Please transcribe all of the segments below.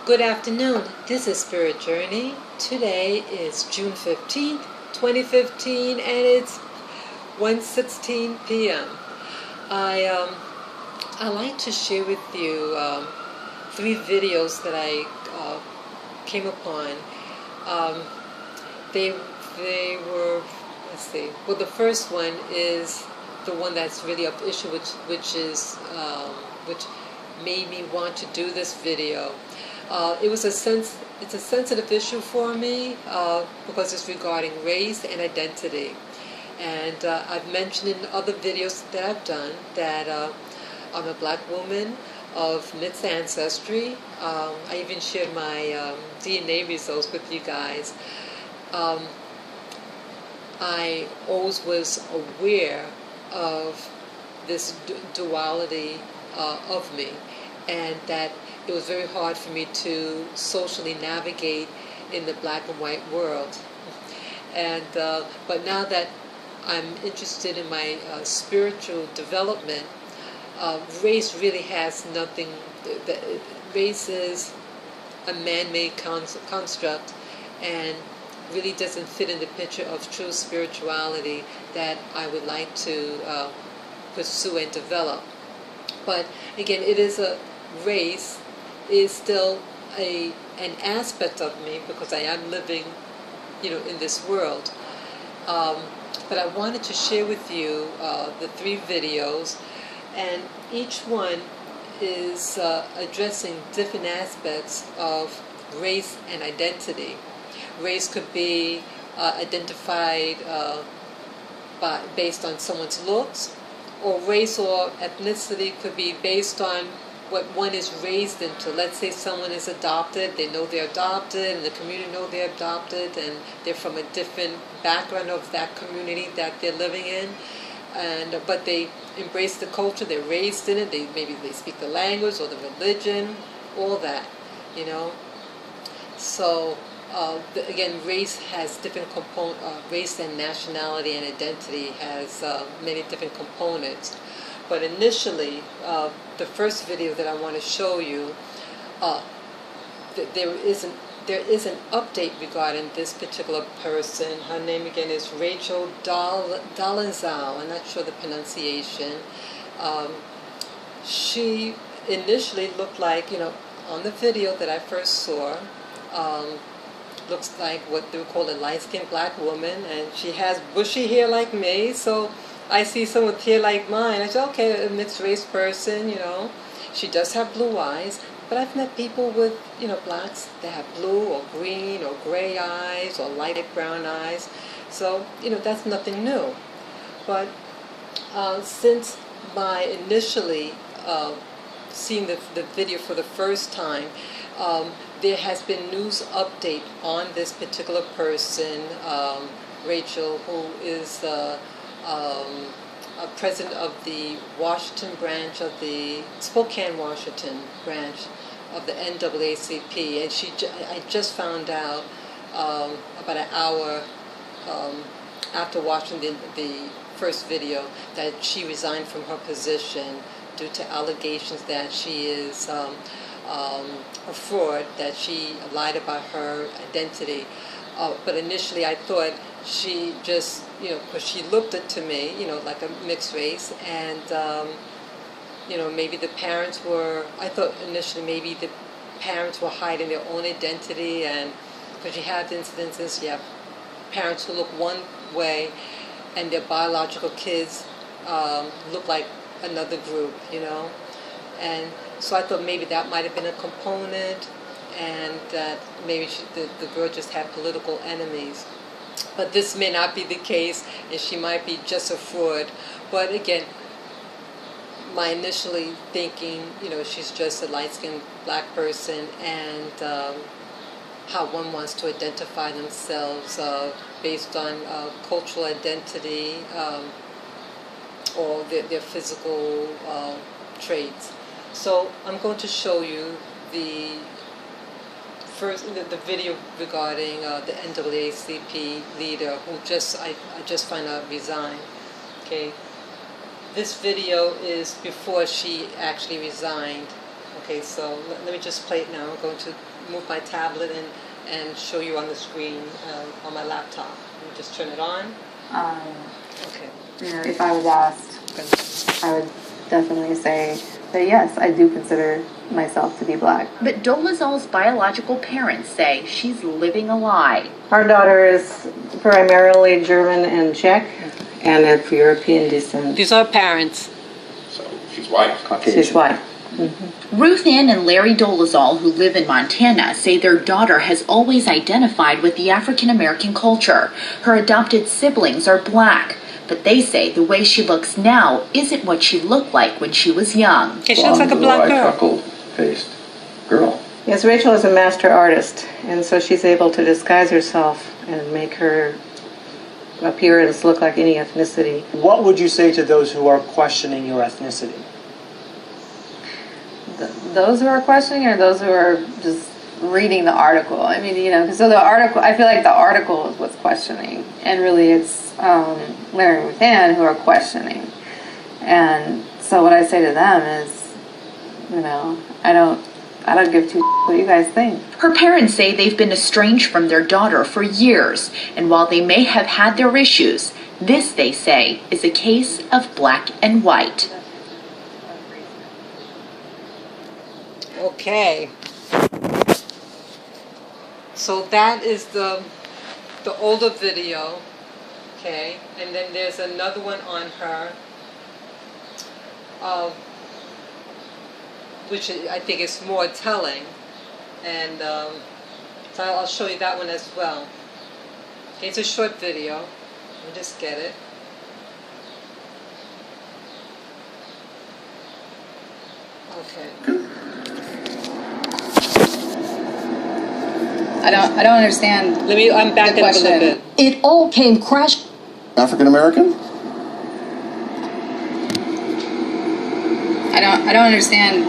Good afternoon. This is Spirit Journey. Today is June 15th, 2015, and it's 1:16 p.m. I like to share with you three videos that I came upon. They were, let's see. Well, the first one is the one that's really of issue, which made me want to do this video. It's a sensitive issue for me because it's regarding race and identity. And I've mentioned in other videos that I've done that I'm a black woman of mixed ancestry. I even shared my DNA results with you guys. I always was aware of this duality of me, and that it was very hard for me to socially navigate in the black and white world. And but now that I'm interested in my spiritual development, race really has nothing. Race is a man-made construct, and really doesn't fit in the picture of true spirituality that I would like to pursue and develop. But again, it is a race is still an aspect of me because I am living, in this world. But I wanted to share with you the three videos, and each one is addressing different aspects of race and identity. Race could be identified based on someone's looks, or race or ethnicity could be based on what one is raised into. Let's say someone is adopted, they know they're adopted, and the community know they're adopted, and they're from a different background of that community that they're living in, but they embrace the culture, they're raised in it, maybe they speak the language or the religion, all that, So again, race has different components. Race and nationality and identity has many different components. But initially, the first video that I want to show you, there is an update regarding this particular person. Her name again is Rachel Dolenzal. I'm not sure the pronunciation. She initially looked like, on the video that I first saw, looks like what they would call a light-skinned black woman, and she has bushy hair like me, so I see someone with hair like mine. I said, okay, a mixed race person, She does have blue eyes, but I've met people with, blacks that have blue or green or gray eyes or light brown eyes. So, that's nothing new. But since my initially seeing the video for the first time, there has been news update on this particular person, Rachel, who is president of the Washington branch of the Spokane, Washington branch of the NAACP, and I just found out about an hour after watching the first video that she resigned from her position due to allegations that she is a fraud, that she lied about her identity. But initially I thought she just, because she looked to me, like a mixed race, and, maybe the parents I thought initially maybe the parents were hiding their own identity, and because you have instances, you have parents who look one way, and their biological kids look like another group, and so I thought maybe that might have been a component, and that maybe the girl just had political enemies. But this may not be the case, and she might be just a fraud. But again, my initially thinking, she's just a light-skinned black person, and how one wants to identify themselves based on cultural identity or their physical traits. So I'm going to show you the video regarding the NAACP leader who I just found out resigned. Okay, this video is before she actually resigned. Okay, so let me just play it now. I'm going to move my tablet and show you on the screen on my laptop. You just turn it on. Okay. You know, if I was asked, I would definitely say that yes, I do consider myself to be black. But Dolezal's biological parents say she's living a lie. Our daughter is primarily German and Czech, and of European descent. These are parents. So she's white. Caucasian. She's white. Ruth Ann and Larry Dolezal, who live in Montana, say their daughter has always identified with the African American culture. Her adopted siblings are black, but they say the way she looks now isn't what she looked like when she was young. Okay, she looks like a black girl. Freckle-faced girl. Yes, Rachel is a master artist, and so she's able to disguise herself and make her appearance look like any ethnicity. What would you say to those who are questioning your ethnicity? Those who are questioning, or those who are just reading the article? I mean, you know, so the article, I feel like the article is what's questioning, and really it's Larry and Ruth Ann who are questioning. And so what I say to them is, you know, I don't give two what you guys think. Her parents say they've been estranged from their daughter for years, and while they may have had their issues, this, they say, is a case of black and white. Okay. So that is the older video, okay, and then there's another one on her, which I think is more telling, and so I'll show you that one as well. Okay, it's a short video. Let me just get it. Okay. I don't understand. I'm back up a little bit. It all came crash. African American? I don't understand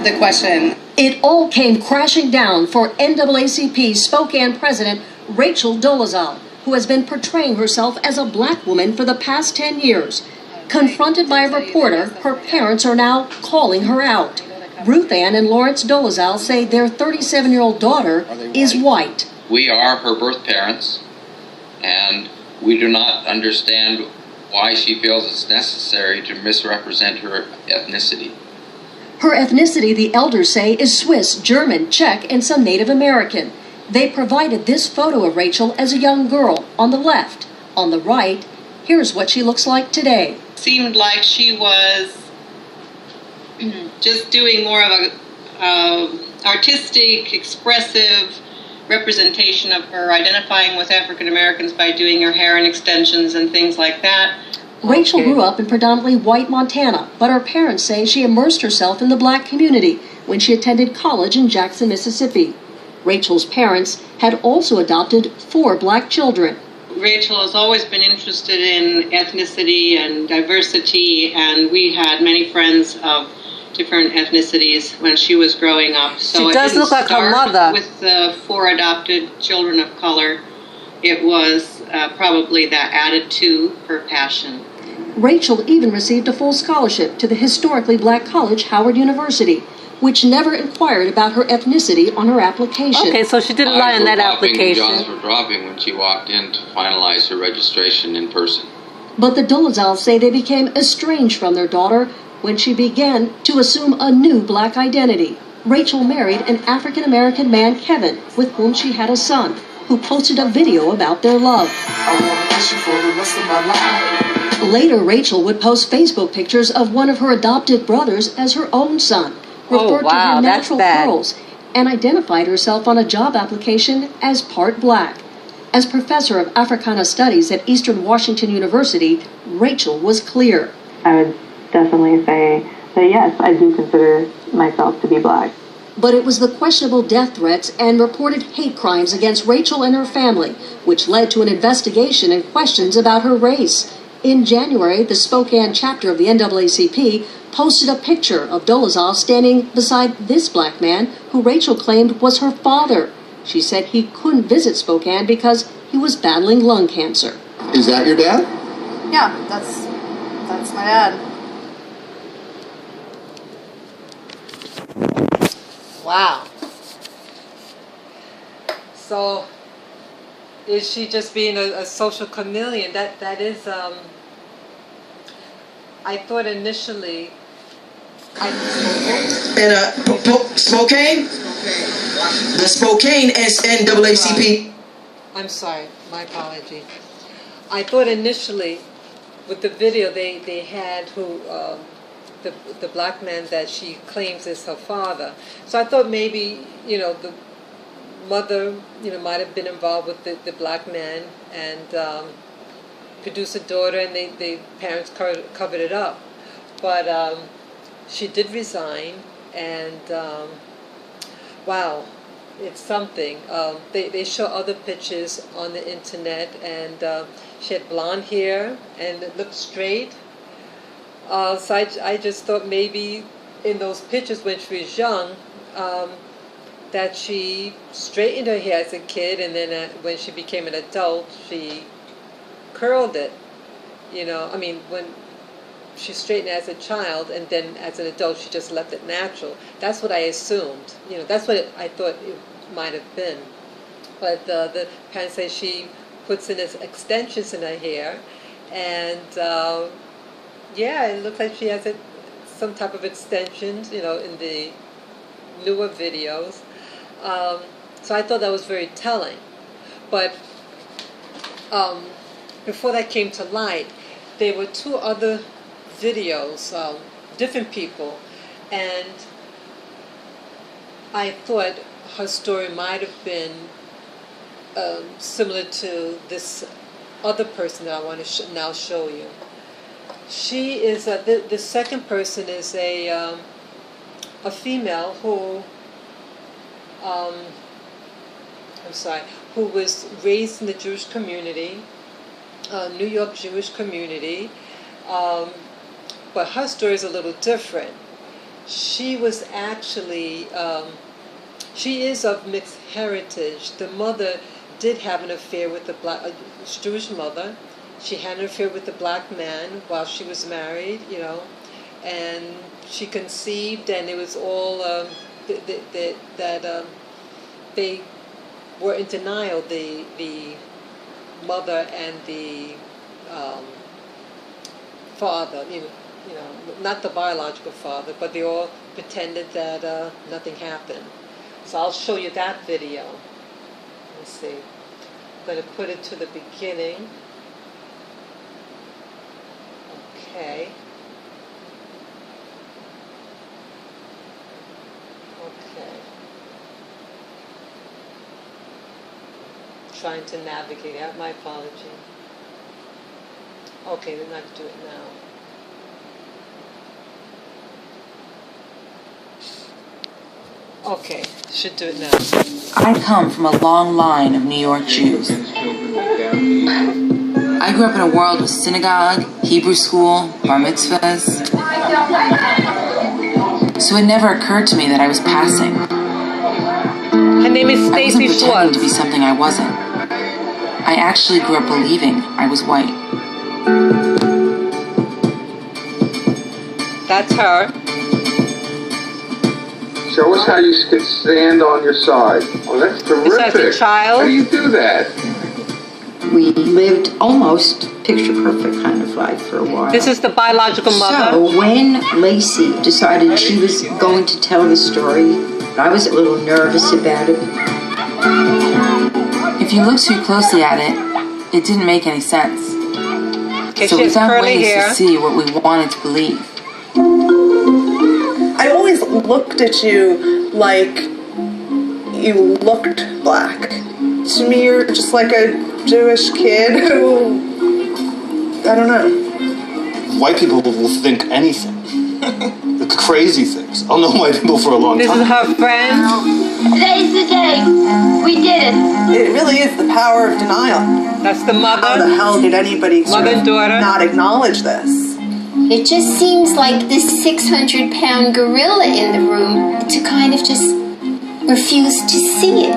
the question. It all came crashing down for NAACP Spokane president Rachel Dolezal, who has been portraying herself as a black woman for the past 10 years. Confronted by a reporter, her parents are now calling her out. Ruth Ann and Lawrence Dolezal say their 37-year-old daughter is white. We are her birth parents, and we do not understand why she feels it's necessary to misrepresent her ethnicity. Her ethnicity, the elders say, is Swiss, German, Czech, and some Native American. They provided this photo of Rachel as a young girl on the left. On the right, here's what she looks like today. Seemed like she was just doing more of a artistic, expressive representation of her identifying with African Americans by doing her hair in extensions and things like that. Rachel grew up in predominantly white Montana, but her parents say she immersed herself in the black community when she attended college in Jackson, Mississippi. Rachel's parents had also adopted 4 black children. Rachel has always been interested in ethnicity and diversity, and we had many friends of different ethnicities when she was growing up. So she does look like her mother. With the 4 adopted children of color, it was probably that added to her passion. Rachel even received a full scholarship to the historically black college, Howard University, which never inquired about her ethnicity on her application. Okay, so she didn't lie on that application. Jaws were dropping when she walked in to finalize her registration in person. But the Dolezals say they became estranged from their daughter when she began to assume a new black identity. Rachel married an African-American man, Kevin, with whom she had a son, who posted a video about their love. Later, Rachel would post Facebook pictures of one of her adopted brothers as her own son, referred to her natural curls, and identified herself on a job application as part black. As professor of Africana Studies at Eastern Washington University, Rachel was clear. I would definitely say that yes, I do consider myself to be black. But it was the questionable death threats and reported hate crimes against Rachel and her family, which led to an investigation and questions about her race. In January, the Spokane chapter of the NAACP posted a picture of Dolezal standing beside this black man who Rachel claimed was her father. She said he couldn't visit Spokane because he was battling lung cancer. Is that your dad? Yeah, that's my dad. Wow. So, is she just being a social chameleon? That is. I thought initially. Spokane? The Spokane NAACP. I'm sorry, my apology. I thought initially, with the video they had the black man that she claims is her father. So I thought maybe, the mother, might have been involved with the black man and produced a daughter, and the parents covered it up. But she did resign, and wow, it's something. They show other pictures on the internet, and she had blonde hair, and it looked straight. So I just thought maybe in those pictures when she was young, that she straightened her hair as a kid, and then when she became an adult, she curled it. When she straightened as a child, and then as an adult, she just left it natural. That's what I assumed. That's what I thought it might have been. But the parents say she puts in extensions in her hair, and yeah, it looks like she has some type of extensions, in the newer videos. So I thought that was very telling. But before that came to light, there were two other videos, different people, and I thought her story might have been similar to this other person that I want to now show you. She is the second person is a female who who was raised in the Jewish community, New York Jewish community, but her story is a little different. She was actually she is of mixed heritage. The mother did have an affair with a Jewish mother. She had an affair with the black man while she was married, and she conceived, and it was all they were in denial. The mother and the father, not the biological father, but they all pretended that nothing happened. So I'll show you that video. Let's see. I'm going to put it to the beginning. Okay. Trying to navigate out. My apology. Okay, then I have to do it now. Okay, should do it now. I come from a long line of New York Jews. I grew up in a world of synagogue, Hebrew school, bar mitzvahs. So it never occurred to me that I was passing. Her name is Lacey Schwartz. I wasn't pretending to be something I wasn't. I actually grew up believing I was white. That's her. Show us how you can stand on your side. Oh, that's terrific. As a child? How do you do that? We lived almost picture-perfect kind of life for a while. This is the biological mother? So when Lacey decided she was going to tell the story, I was a little nervous about it. If you look too closely at it, it didn't make any sense. Okay, so we found ways to see what we wanted to believe. I always looked at you like you looked black. To me, you're just like a Jewish kid who, I don't know. White people will think anything. The crazy things. I'll know white people for a long time. This is her friend. Today's the day. We did it. It really is the power of denial. That's the mother. How the hell did anybody mother and daughter not acknowledge this? It just seems like this 600-pound gorilla in the room to kind of just refuse to see it.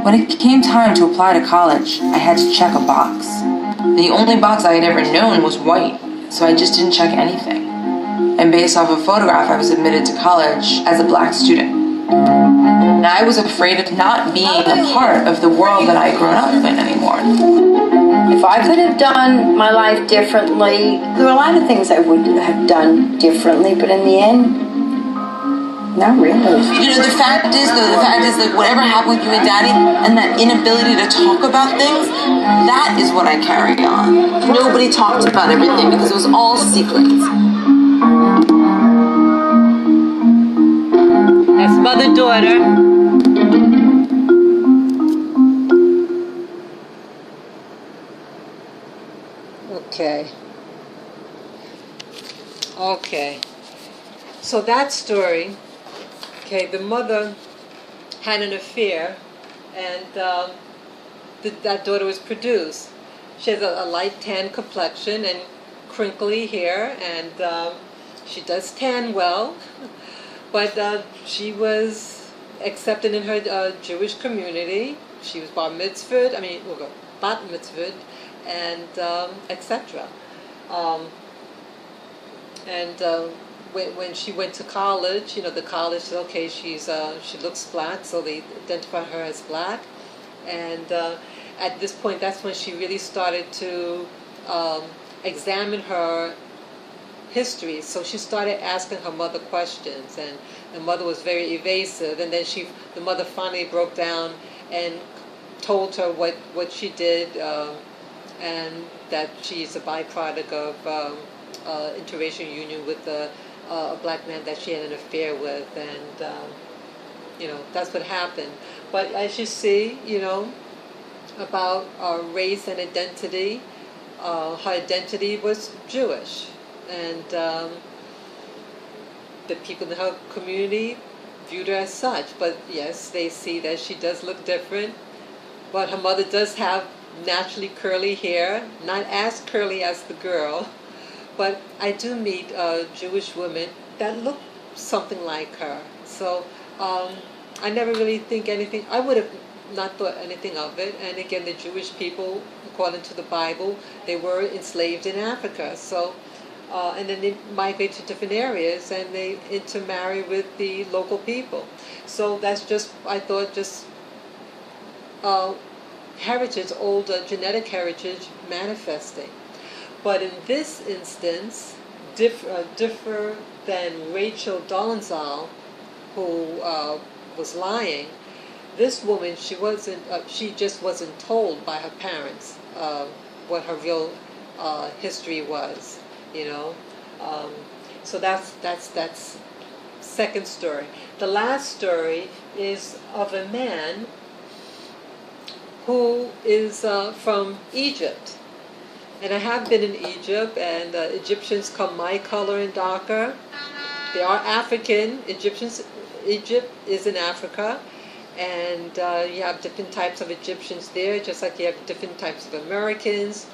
When it came time to apply to college, I had to check a box. The only box I had ever known was white, so I just didn't check anything. And based off a photograph, I was admitted to college as a black student. And I was afraid of not being a part of the world that I'd grown up in anymore. If I could have done my life differently, there are a lot of things I would have done differently, but in the end, not really. You know, the fact is that whatever happened with you and Daddy, and that inability to talk about things, that is what I carry on. Nobody talked about everything because it was all secrets. That's mother-daughter. Okay. So that story, the mother had an affair, and that daughter was produced. She has a light tan complexion and crinkly hair, and she does tan well, but she was accepted in her Jewish community. She was bat mitzvahed, and etc. When she went to college, the college said, okay, she looks black, so they identify her as black. And at this point, that's when she really started to examine her history. So she started asking her mother questions, and the mother was very evasive. And then the mother finally broke down and told her what she did, and that she's a byproduct of interracial union with a black man that she had an affair with, and that's what happened. But as you see, about race and identity, her identity was Jewish, and the people in her community viewed her as such. But yes, they see that she does look different, but her mother does have naturally curly hair, not as curly as the girl. But I do meet Jewish women that look something like her. So I never really think anything, I would have not thought anything of it. And again, the Jewish people, according to the Bible, they were enslaved in Africa. So, and then they migrate to different areas and they intermarry with the local people. So that's just, I thought, just heritage, old genetic heritage manifesting. But in this instance, differ than Rachel Dolenzal, who was lying. This woman, she just wasn't told by her parents what her real history was, So that's second story. The last story is of a man who is from Egypt. And I have been in Egypt, and Egyptians come my color and darker. They are African. Egypt is in Africa, and you have different types of Egyptians there, just like you have different types of Americans.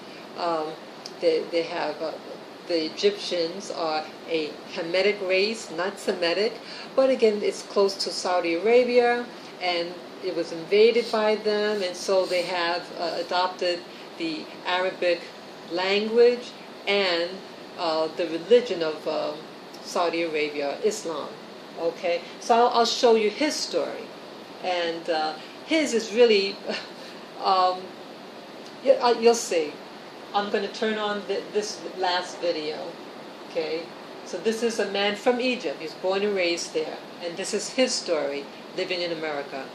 They have the Egyptians are a Hamitic race, not Semitic, but again, it's close to Saudi Arabia, and it was invaded by them, and so they have adopted the Arabic language and the religion of Saudi Arabia, Islam. Okay, so I'll show you his story, and his is really, you'll see. I'm going to turn on this last video. Okay, so this is a man from Egypt. He's born and raised there, and this is his story living in America.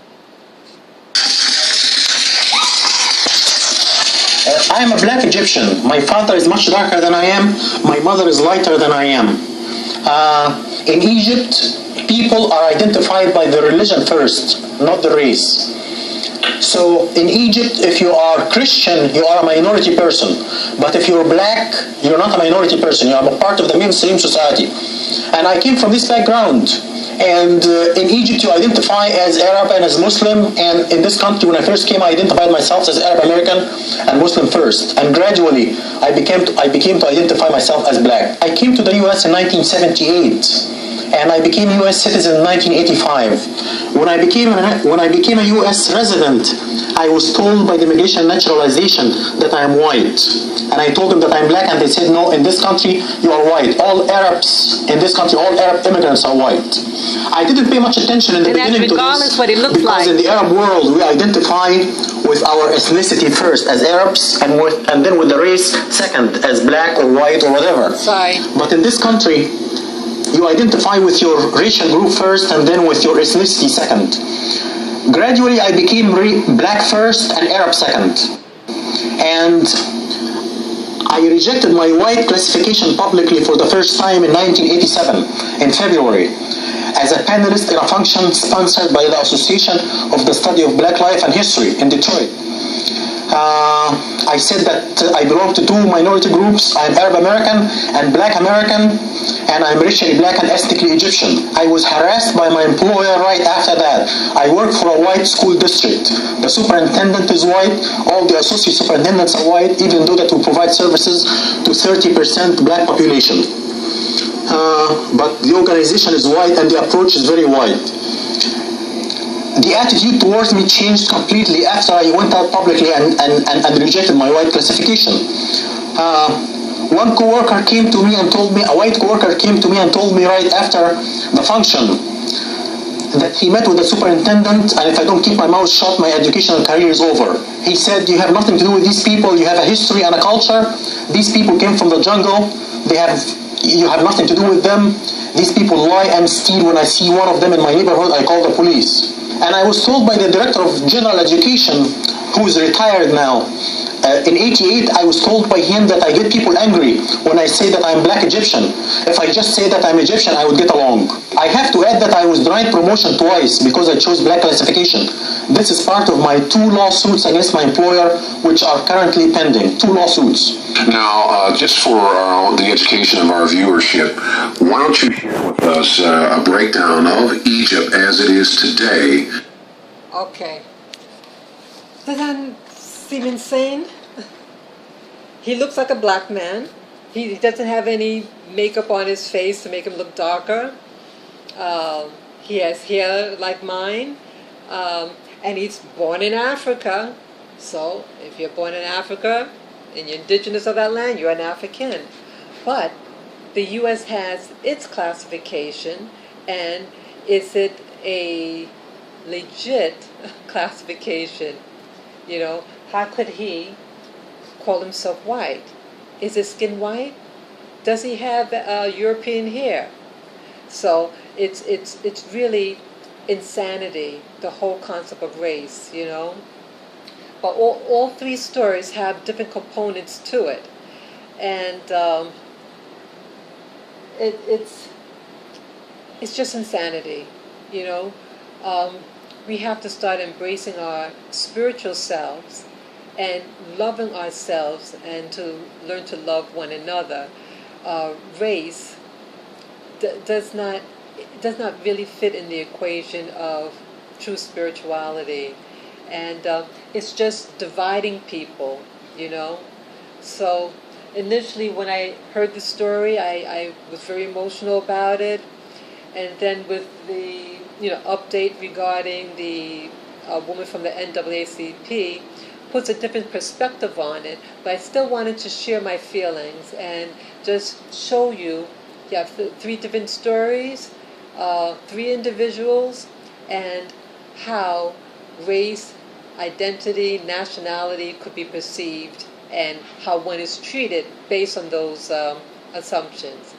I am a black Egyptian. My father is much darker than I am. My mother is lighter than I am. In Egypt, people are identified by the religion first, not the race. So in Egypt, if you are Christian, you are a minority person. But if you're black, you're not a minority person. You are a part of the mainstream society. And I came from this background. And in Egypt, you identify as Arab and as Muslim. And in this country, when I first came, I identified myself as Arab American and Muslim first. And gradually, I became to identify myself as black. I came to the U.S. in 1978. And I became a U.S. citizen in 1985. When I became a U.S. resident, I was told by the Immigration Naturalization that I am white. And I told them that I'm black, and they said, no, in this country, you are white. All Arabs in this country, all Arab immigrants are white. I didn't pay much attention in the beginning to this, what he looks because like. in the Arab world we identify with our ethnicity first as Arabs, and then with the race second as black or white or whatever. Sorry. But in this country, you identify with your racial group first and then with your ethnicity second. Gradually, I became black first and Arab second. And I rejected my white classification publicly for the first time in 1987, in February, as a panelist in a function sponsored by the Association of the Study of Black Life and History in Detroit. I said that I belong to two minority groups. I'm Arab American and Black American, and I'm racially black and ethnically Egyptian. I was harassed by my employer right after that. I work for a white school district. The superintendent is white, all the associate superintendents are white, even though that we provide services to 30% black population. But the organization is white and the approach is very white. The attitude towards me changed completely after I went out publicly and rejected my white classification. One coworker came to me and told me, a white coworker came to me and told me right after the function that he met with the superintendent, and if I don't keep my mouth shut, my educational career is over. He said, you have nothing to do with these people, you have a history and a culture. These people came from the jungle, you have nothing to do with them. These people lie and steal. When I see one of them in my neighborhood, I call the police. And I was told by the director of general education, who is retired now, in '88, I was told by him that I get people angry when I say that I'm black Egyptian. If I just say that I'm Egyptian, I would get along. I have to add that I was denied promotion twice because I chose black classification. This is part of my 2 lawsuits against my employer, which are currently pending. 2 lawsuits. Now, just for the education of our viewership, why don't you share with us a breakdown of Egypt as it is today? Okay. Does that seem insane? He looks like a black man. He doesn't have any makeup on his face to make him look darker. He has hair like mine. And he's born in Africa. So if you're born in Africa and you're indigenous of that land, you're an African. But the U.S. has its classification, and is it a legit classification? You know, how could he call himself white? Is his skin white? Does he have European hair? So it's really insanity, the whole concept of race, you know. But all 3 stories have different components to it, and it's just insanity, you know. We have to start embracing our spiritual selves and loving ourselves, and to learn to love one another. Race does not really fit in the equation of true spirituality, and it's just dividing people, you know. So initially when I heard the story, I was very emotional about it, and then with the update regarding the woman from the NAACP puts a different perspective on it. But I still wanted to share my feelings and just show you, you have 3 different stories, 3 individuals, and how race, identity, nationality could be perceived, and how one is treated based on those assumptions.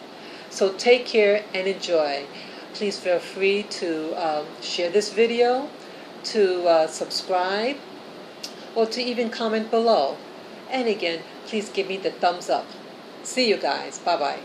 So take care and enjoy. Please feel free to share this video, to subscribe, or to even comment below. And again, please give me the thumbs up. See you guys. Bye-bye.